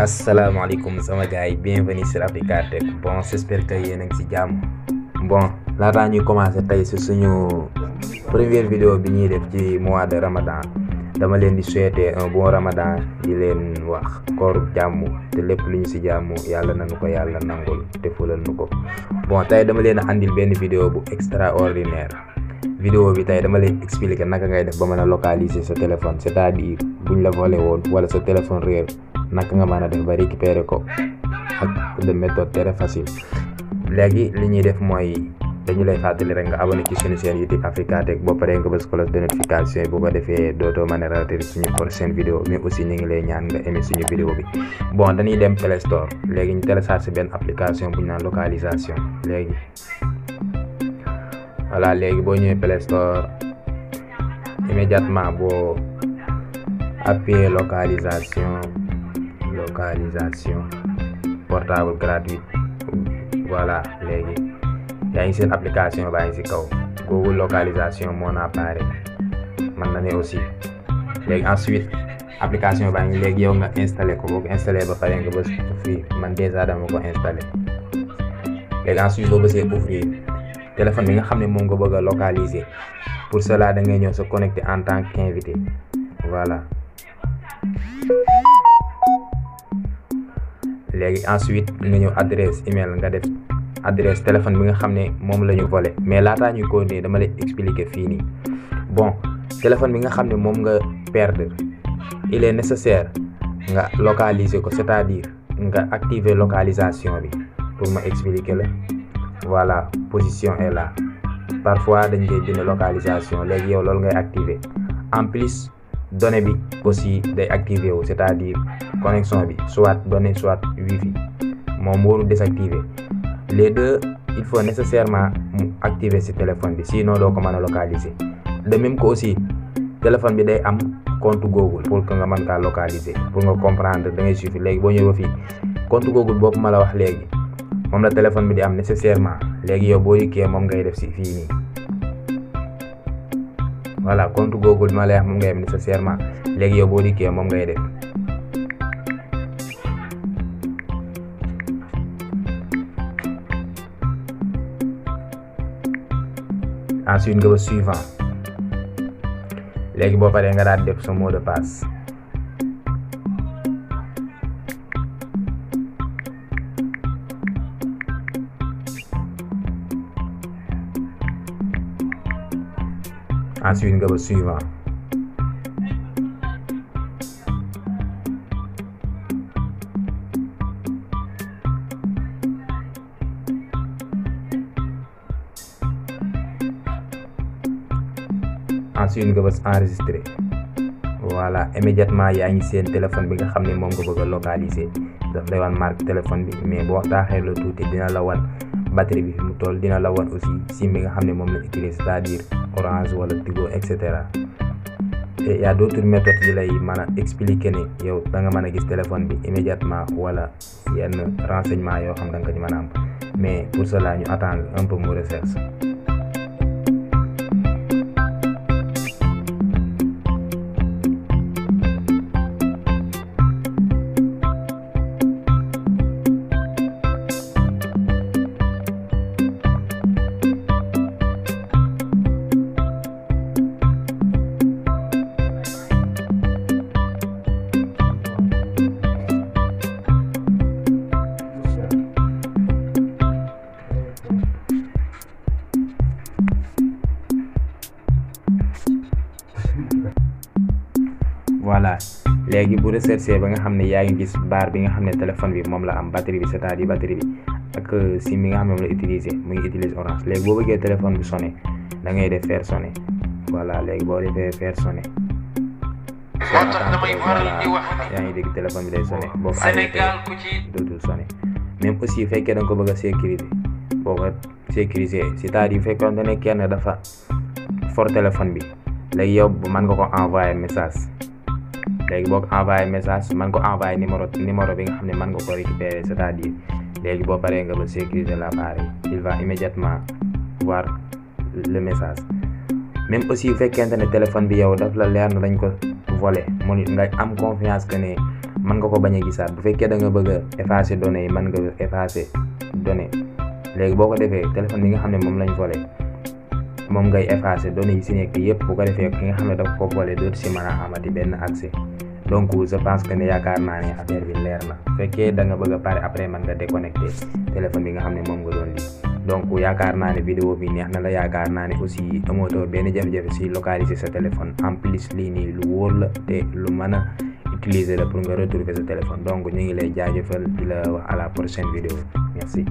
asalaamaaleykum sama gars yi bienvenue sur Africa Tech. Bon, j'espère que yéen a ngi si jàmm. Bon, laataa ñuy commencer tey si suñu première vidéo bi ñuy def ci mois de Ramadan dama leen di souhaiter un bon Ramadan di leen wax kooru jàmm te lépp lu ñu si jàmm yàlla nañu ko yàlla nangul te fulal nu ko. Bon, tey dama leen a andil benn vidéo bu extraordinaire. Vidéo bi tey dama leen expliquer naka ngay def ba mën a localiser sa téléphone, c'est-à-dire buñ la volé woon wala sa téléphone réer naka nga mën a def ba récupérer ko ak de méthode très facile. Léegi li ñuy def mooy dañu lay fàttali rek nga abonné ci suñu chaîne YouTube Africa Tech boo paree nga bës cloche de notification bu ko defee dootoo mën a rater suñu prochaine vidéo, mais aussi ñu ngi lay ñaan nga aimé suñu vidéo bi. Bon, dañuy dem Play Store léegi ñu télécharge benn application bu ñu naan localisation. Léegi voilà, léegi boo ñëwee Play Store immédiatement boo appuyer localisation portable gratuite, voilà. Léegi yaa ngi seen application baa ngi si kaw Google localisation mon appareil man na ne aussi. Léegi ensuite application baa ngi léegi yow nga installé ko, boo ko installé ba pare nga bës ouvrir. Man déjà dama ko installé. Léegi ensuite boo bësee ouvrir téléphone bi nga xam ne moom nga bëgg a localiser, pour cela da ngay ñëw sa connecter en tant qu'invité, voilà. Léegi ensuite nga ñëw adresse email, nga def adresse téléphone bi nga xam ne moom la ñu volé. Mais laataa ñuy continuer dama lay expliquer fii nii. Bon, téléphone bi nga xam ne moom nga perdre, il est nécessaire nga localiser ko, c'est-à-dire nga activer localisation bi. Pour ma expliquer la, voilà, position est là. Parfois dañ koy bind localisation, léegi yow loolu ngay activer. En plus données bi aussi day activer wu, c'est-à-dire connexion bi soit données soit wifi moom waru désactiver. Les deux il faut nécessairement mu activer ci téléphone bi, sinon doo ko mën a localiser. De même que aussi téléphone bi day am compte Google pour que nga mën kaa localiser. Pour nga comprendre da ngay suivre. Léegi boo ñëwee fii compte Google boobu ma la wax léegi moom la téléphone bi di am nécessairement. Léegi yow boo dikkee moom ngay def ci fii nii, voilà, compte Google ma lay wax moom ngay am nécessairement. Léegi yow boo dikkee moom ngay def. Ensuite nga ba suivant. Léegi boo paree nga daal def sa mot de passe. Ensuite nga ba suivant. Ensuite nga bës enregistrer, voilà. Immédiatement yaa ngi seen téléphone bi nga xam ne moom nga bëgg a localiser, daf lay wan marque téléphone bi, mais boo taaxee la tuuti dina la wan batterie bi fi mu toll, dina la wan aussi sim bi nga xam ne moom la utiliser, c'est-à-dire Orange wala Tigo, etc. Et y a d'autres méthodes yi lay mën a expliquer ne yow da nga mën a gis téléphone bi immédiatement wala yenn renseignement yoo xam da nga ko ci mën a am, mais pour cela ñu attendre un peu mu recherche. Voilà, léegi bu recherché ba nga xam ne yaa ngi gis barre bi nga xam ne téléphone bi moom la am, batterie bi, c'est-à-dire batterie bi ak sim bi nga xam ne moom la utiliser, mu ngi utiliser Orange. Léegi boo bëggee téléphone bi sonné da ngay def faire sonner, voilà. Léegi boo defee faire sonner, yaa ngi dégg téléphone bi day sonné. Boo ko arrêté dootul sonné. Même aussi fekkee da nga ko bëgg a sécuriser, boo ko sécuriser, c'est-à-dire fekkoon ne kenn dafa for téléphone bi, léegi yow mën nga ko envoyer message. Léegi boo ko envoyé message man ko envoyé numéro bi nga xam ne mën nga ko récupérer, c'est-à-dire léegi boo paree nga ba sécuriser l'appareil, il va immédiatement voir le message. Même aussi bu fekkente ne téléphone bi yow daf la leer na dañ ko volé, mu nga am confiance que ne mën nga ko bañ a gisaat. Bu fekkee da nga bëgg a effacer données yi mën nga effacer données léegi boo ko defee téléphone bi nga xam ne moom lañ volé moom ngay effacer données yi si nekk yëpp. Bu ko defee ki nga xam ne dafa ko volé dootu si mën a amati benn accès. Donc je pense que ne yaakaar naa ne affaire bi leer na. Bu fekkee da nga bëgg a pare après mën nga déconnecter téléphone bi nga xam ne moom nga doon lii. Donc yaakaar naa ne vidéo bi neex na la, yaakaar naa ne aussi amootoo benn jafe-jafe si localiser sa téléphone. En plus lii nii lu wóor la te lu mën a utiliser la pour nga retrouver sa téléphone. Donc ñu ngi lay jaajëfal di la wax à la prochaine vidéo. Merci.